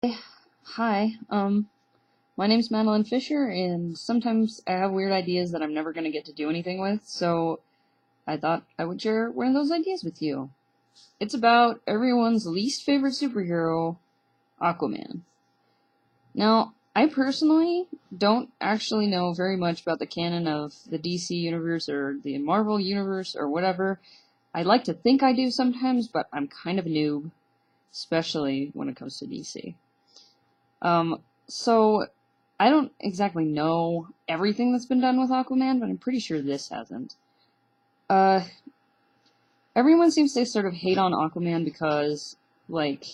Hi, my name's Madeline Fisher, and sometimes I have weird ideas that I'm never gonna get to do anything with, so I thought I would share one of those ideas with you. It's about everyone's least favorite superhero, Aquaman. Now, I personally don't actually know very much about the canon of the DC universe or the Marvel universe or whatever. I like to think I do sometimes, but I'm kind of a noob, especially when it comes to DC. So I don't exactly know everything that's been done with Aquaman, but I'm pretty sure this hasn't. Uh, Everyone seems to sort of hate on Aquaman because, like,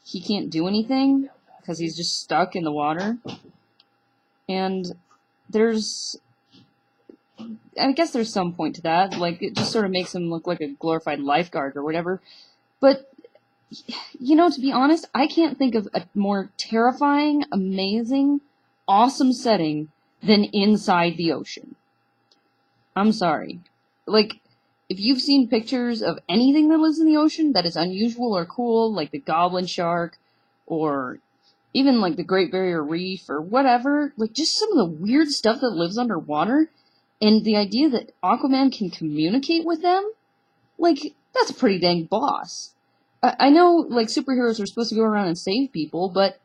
he can't do anything because he's just stuck in the water. And there's, I guess there's some point to that. Like, it just sort of makes him look like a glorified lifeguard or whatever. But, to be honest, I can't think of a more terrifying, amazing, awesome setting than inside the ocean. I'm sorry. Like, if you've seen pictures of anything that lives in the ocean that is unusual or cool, like the goblin shark, or even like the Great Barrier Reef, or whatever, like just some of the weird stuff that lives underwater, and the idea that Aquaman can communicate with them, like, that's a pretty dang boss. I know, like, superheroes are supposed to go around and save people, but,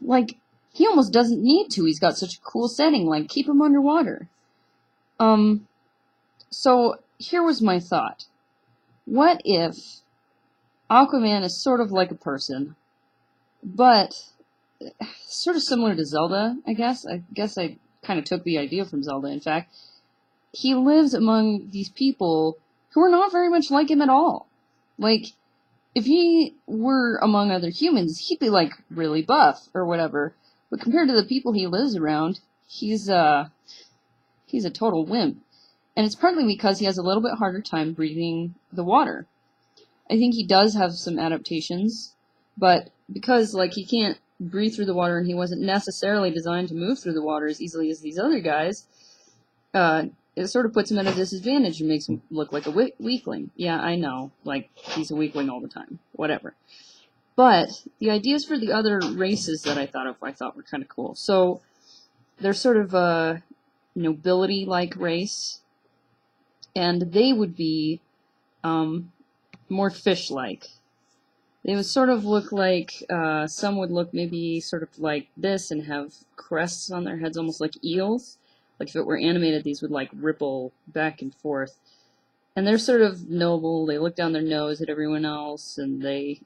like, he almost doesn't need to. He's got such a cool setting, like, keep him underwater. So here was my thought. What if Aquaman is sort of like a person, but sort of similar to Zelda, I guess? I guess I kind of took the idea from Zelda, in fact. He lives among these people who are not very much like him at all. Like, if he were among other humans, he'd be, like, really buff or whatever. But compared to the people he lives around, he's a total wimp. And it's partly because he has a little bit harder time breathing the water. I think he does have some adaptations, but because, like, he can't breathe through the water and he wasn't necessarily designed to move through the water as easily as these other guys, it sort of puts him at a disadvantage and makes him look like a weakling. Yeah, I know. Like, he's a weakling all the time. Whatever. But the ideas for the other races that I thought were kind of cool. So, they're sort of a nobility-like race, and they would be more fish-like. They would sort of look like, some would look maybe sort of like this and have crests on their heads, almost like eels. Like if it were animated, these would like ripple back and forth. And they're sort of noble, they look down their nose at everyone else, and the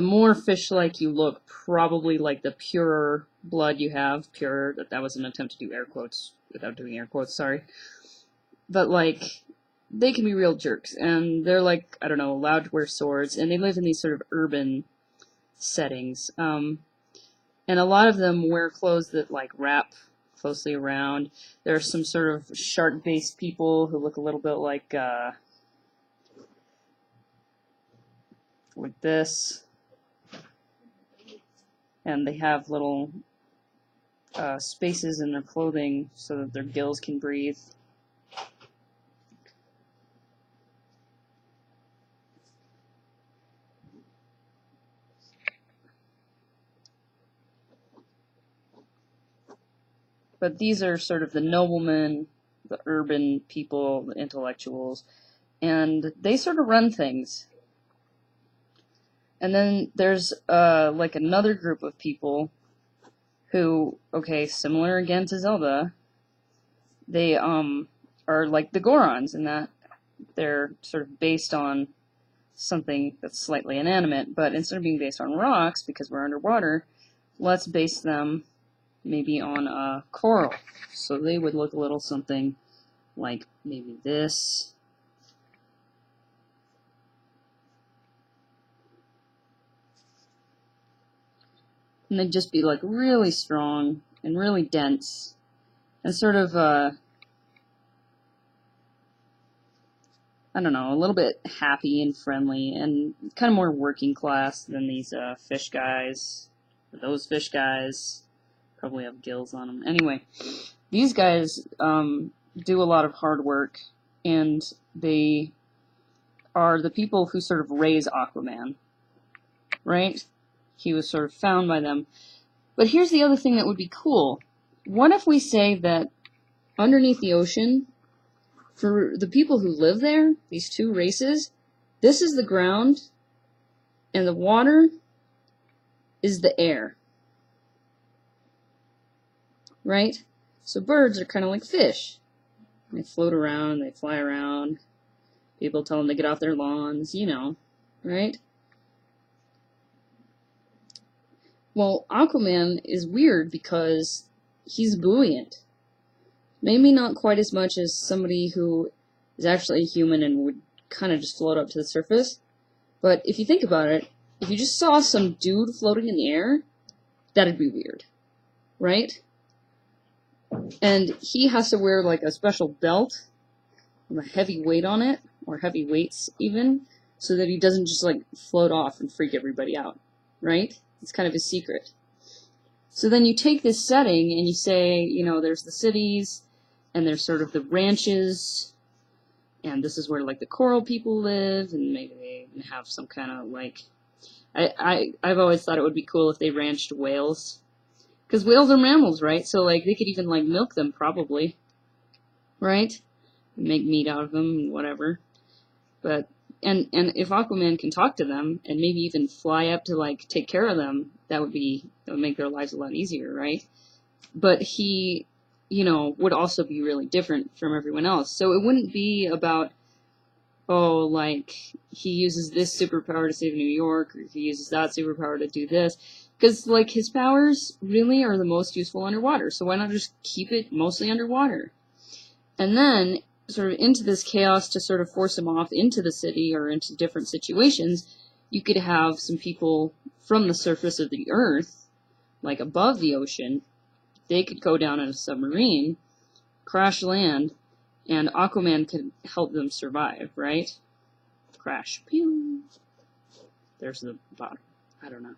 more fish-like you look, probably like the purer blood you have, pure, that was an attempt to do air quotes without doing air quotes, sorry. But like, they can be real jerks, and they're like, I don't know, allowed to wear swords, and they live in these sort of urban settings. And a lot of them wear clothes that like wrap closely around. There are some sort of shark-based people who look a little bit like this, and they have little spaces in their clothing so that their gills can breathe. But these are sort of the noblemen, the urban people, the intellectuals, and they sort of run things. And then there's like another group of people who, okay, similar again to Zelda, they are like the Gorons in that they're sort of based on something that's slightly inanimate, but instead of being based on rocks, because we're underwater, let's base them maybe on coral. So they would look a little something like maybe this. And they'd just be like really strong and really dense and sort of, I don't know, a little bit happy and friendly and kind of more working class than these fish guys. Those fish guys probably have gills on them. Anyway, these guys do a lot of hard work, and they are the people who sort of raise Aquaman, right? he was sort of found by them. But here's the other thing that would be cool. What if we say that underneath the ocean, for the people who live there, these two races, this is the ground, and the water is the air. Right? So birds are kind of like fish. They float around, they fly around. People tell them to get off their lawns, you know, right? Well, Aquaman is weird because he's buoyant. Maybe not quite as much as somebody who is actually a human and would kind of just float up to the surface. But if you think about it, if you just saw some dude floating in the air, that'd be weird, right? And he has to wear like a special belt with a heavy weight on it, or heavy weights even, so that he doesn't just like float off and freak everybody out, right? It's kind of a secret. So then you take this setting and you say, you know, there's the cities, and there's sort of the ranches, and this is where like the coral people live, and maybe they even have some kind of like, I've always thought it would be cool if they ranched whales, because whales are mammals, right? So like they could even like milk them probably, right? Make meat out of them and whatever. But and if Aquaman can talk to them and maybe even fly up to like take care of them, that would make their lives a lot easier, right? But he, you know, would also be really different from everyone else. So it wouldn't be about, oh, like he uses this superpower to save New York, or he uses that superpower to do this, because like his powers really are the most useful underwater. So why not just keep it mostly underwater? And then sort of into this chaos to sort of force him off into the city or into different situations, you could have some people from the surface of the earth, like above the ocean, they could go down in a submarine, crash land, and Aquaman could help them survive, right? Crash. Pew. There's the bottom. I don't know.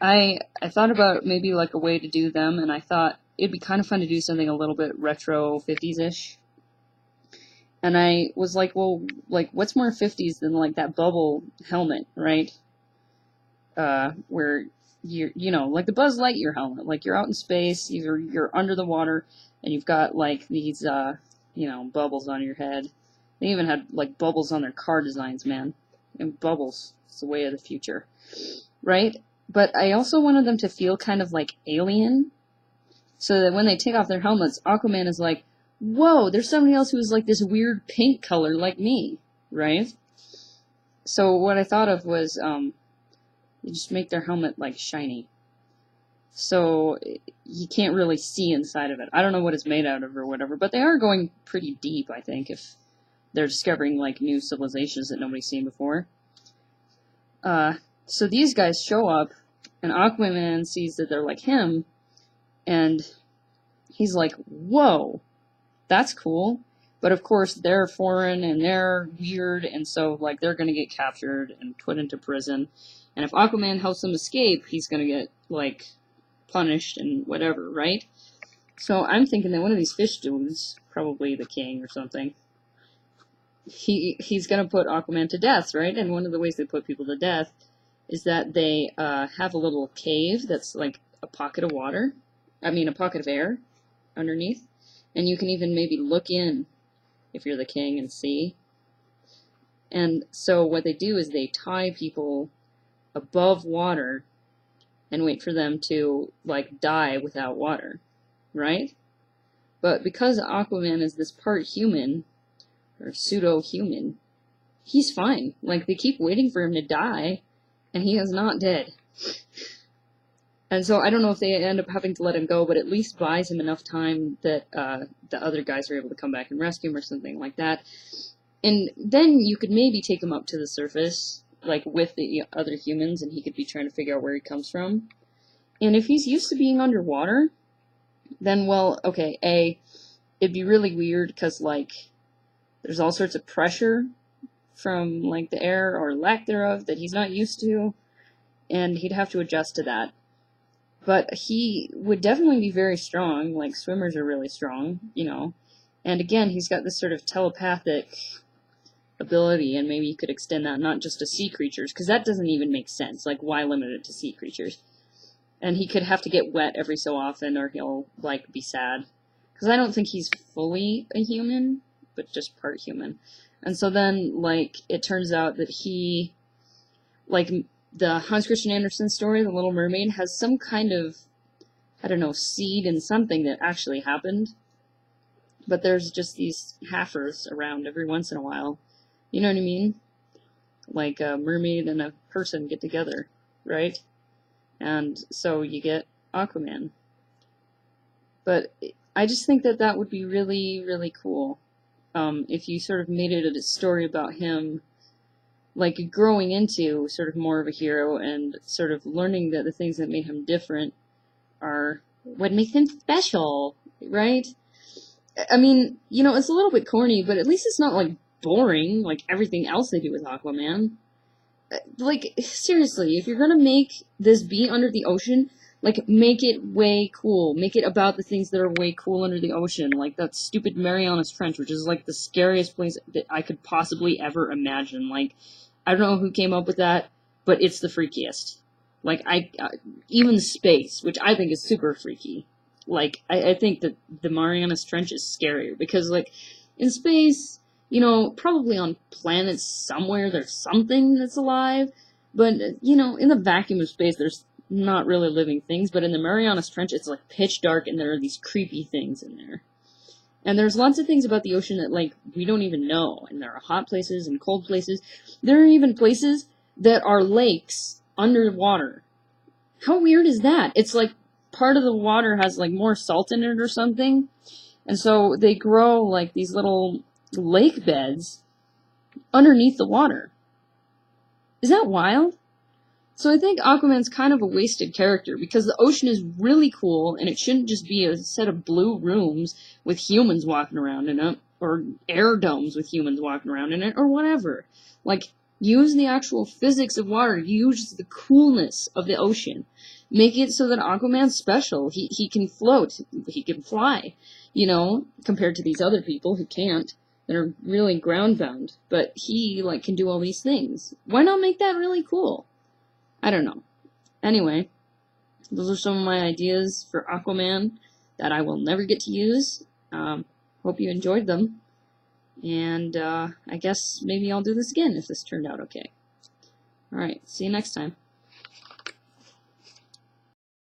I thought about maybe like a way to do them, and I thought it'd be kind of fun to do something a little bit retro 50s-ish. And I was like, well, like, what's more 50s than, like, that bubble helmet, right? Where, you know, like the Buzz Lightyear helmet. Like, you're out in space, you're under the water, and you've got, like, these, you know, bubbles on your head. They even had, like, bubbles on their car designs, man. And bubbles. It's the way of the future. Right? But I also wanted them to feel kind of like alien. So that when they take off their helmets, Aquaman is like, whoa, there's somebody else who's like this weird pink color like me, right? So what I thought of was, you just make their helmet like shiny. So you can't really see inside of it. I don't know what it's made out of or whatever, but they are going pretty deep, I think, if they're discovering like new civilizations that nobody's seen before. So these guys show up, and Aquaman sees that they're like him, and he's like, whoa, that's cool. But of course, they're foreign and they're weird, and so like they're gonna get captured and put into prison. And if Aquaman helps them escape, he's gonna get like punished and whatever, right? So I'm thinking that one of these fish dudes, probably the king or something, he's gonna put Aquaman to death, right? And one of the ways they put people to death is that they have a little cave that's like a pocket of water. I mean, a pocket of air underneath. And you can even maybe look in if you're the king and see. And so what they do is they tie people above water and wait for them to, like, die without water, right? But because Aquaman is this part human, or pseudo-human, he's fine. Like, they keep waiting for him to die, and he is not dead. And so I don't know if they end up having to let him go, but at least buys him enough time that the other guys are able to come back and rescue him or something like that. And then you could maybe take him up to the surface, like with the other humans, and he could be trying to figure out where he comes from. And if he's used to being underwater, then, well, okay, it'd be really weird because, like, there's all sorts of pressure from, like, the air or lack thereof that he's not used to, and he'd have to adjust to that. But he would definitely be very strong, like swimmers are really strong, you know. And again, he's got this sort of telepathic ability, and maybe you could extend that not just to sea creatures, because that doesn't even make sense. Like, why limit it to sea creatures? And he could have to get wet every so often, or he'll, like, be sad. Because I don't think he's fully a human, but just part human. And so then, like, it turns out that he, like, the Hans Christian Andersen story, The Little Mermaid, has some kind of, I don't know, seed in something that actually happened. But there's just these halfers around every once in a while. You know what I mean? Like a mermaid and a person get together, right? And so you get Aquaman. But I just think that that would be really, really cool. If you sort of made it a story about him, like, growing into sort of more of a hero and sort of learning that the things that made him different are what makes him special, right? I mean, you know, it's a little bit corny, but at least it's not, like, boring, like everything else they do with Aquaman. Like, seriously, if you're gonna make this be under the ocean, like, make it way cool. Make it about the things that are way cool under the ocean, like that stupid Marianas Trench, which is, like, the scariest place that I could possibly ever imagine. Like, I don't know who came up with that, but it's the freakiest. Like, even space, which I think is super freaky. Like, I think that the Marianas Trench is scarier, because, like, in space, you know, probably on planets somewhere there's something that's alive, but, you know, in the vacuum of space there's not really living things, but in the Marianas Trench it's, like, pitch dark and there are these creepy things in there. And there's lots of things about the ocean that, like, we don't even know, and there are hot places and cold places. There are even places that are lakes underwater. How weird is that? It's like part of the water has, like, more salt in it or something, and so they grow, like, these little lake beds underneath the water. Is that wild? So I think Aquaman's kind of a wasted character, because the ocean is really cool, and it shouldn't just be a set of blue rooms with humans walking around in it, or air domes with humans walking around in it, or whatever. Like, use the actual physics of water, use the coolness of the ocean. Make it so that Aquaman's special. He can float, he can fly, you know, compared to these other people who can't, that are really ground-bound. But he, like, can do all these things. Why not make that really cool? I don't know. Anyway, those are some of my ideas for Aquaman that I will never get to use. Hope you enjoyed them. And I guess maybe I'll do this again if this turned out okay. Alright, see you next time.